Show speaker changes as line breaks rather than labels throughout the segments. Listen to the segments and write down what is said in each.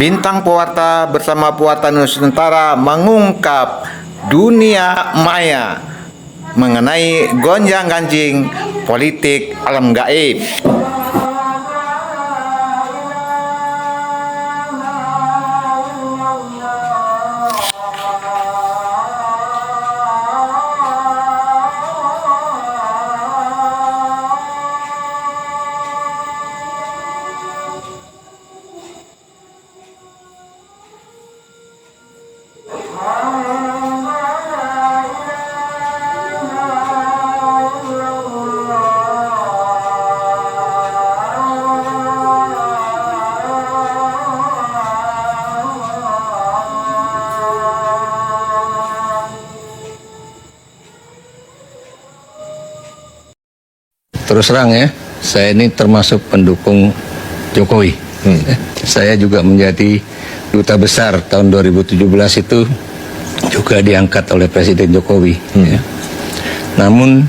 Bintang Pewarta bersama Pewarta Nusantara mengungkap dunia maya mengenai gonjang-ganjing politik alam gaib.
Terus terang ya, saya ini termasuk pendukung Jokowi. Saya juga menjadi duta besar tahun 2017 itu juga diangkat oleh Presiden Jokowi. Ya. Namun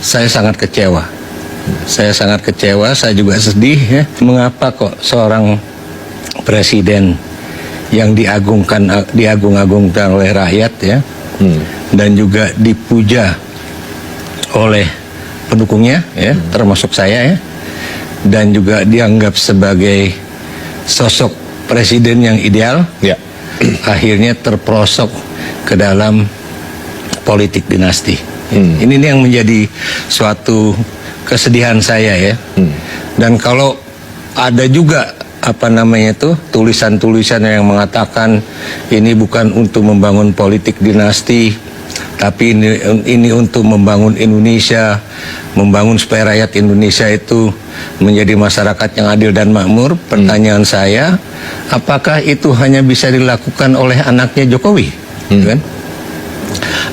saya sangat kecewa. Saya sangat kecewa, saya juga sedih ya. Mengapa kok seorang presiden yang diagung-agungkan oleh rakyat ya, dan juga dipuja oleh pendukungnya ya, termasuk saya ya, dan juga dianggap sebagai sosok presiden yang ideal ya, akhirnya terperosok ke dalam politik dinasti. Ini yang menjadi suatu kesedihan saya ya. Dan kalau ada juga tulisan-tulisan yang mengatakan ini bukan untuk membangun politik dinasti, tapi ini untuk membangun Indonesia, membangun supaya rakyat Indonesia itu menjadi masyarakat yang adil dan makmur. Pertanyaan saya, apakah itu hanya bisa dilakukan oleh anaknya Jokowi? Kan?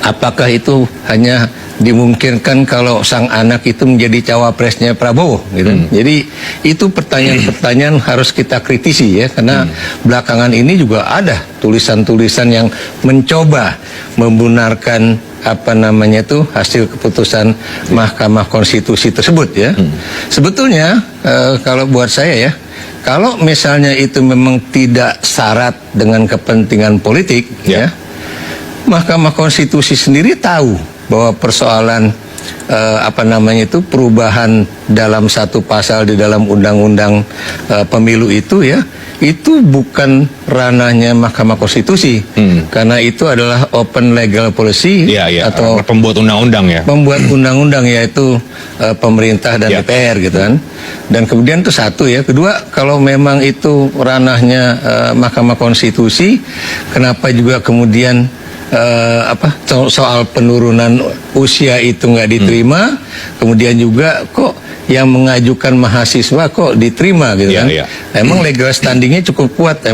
Apakah itu hanya dimungkinkan kalau sang anak itu menjadi cawapresnya Prabowo? Gitu? Jadi itu pertanyaan-pertanyaan harus kita kritisi ya, karena belakangan ini juga ada tulisan-tulisan yang mencoba membenarkan hasil keputusan Mahkamah Konstitusi tersebut ya. Sebetulnya kalau buat saya ya, kalau misalnya itu memang tidak syarat dengan kepentingan politik ya, Mahkamah Konstitusi sendiri tahu bahwa persoalan perubahan dalam satu pasal di dalam undang-undang pemilu itu ya, itu bukan ranahnya Mahkamah Konstitusi, karena itu adalah open legal policy atau
pembuat undang-undang ya.
Pembuat undang-undang yaitu pemerintah dan DPR gitu kan. Dan kemudian itu satu ya. Kedua, kalau memang itu ranahnya Mahkamah Konstitusi, kenapa juga kemudian soal penurunan usia itu nggak diterima, kemudian juga kok yang mengajukan mahasiswa kok diterima gitu kan. Emang legal standingnya cukup kuat.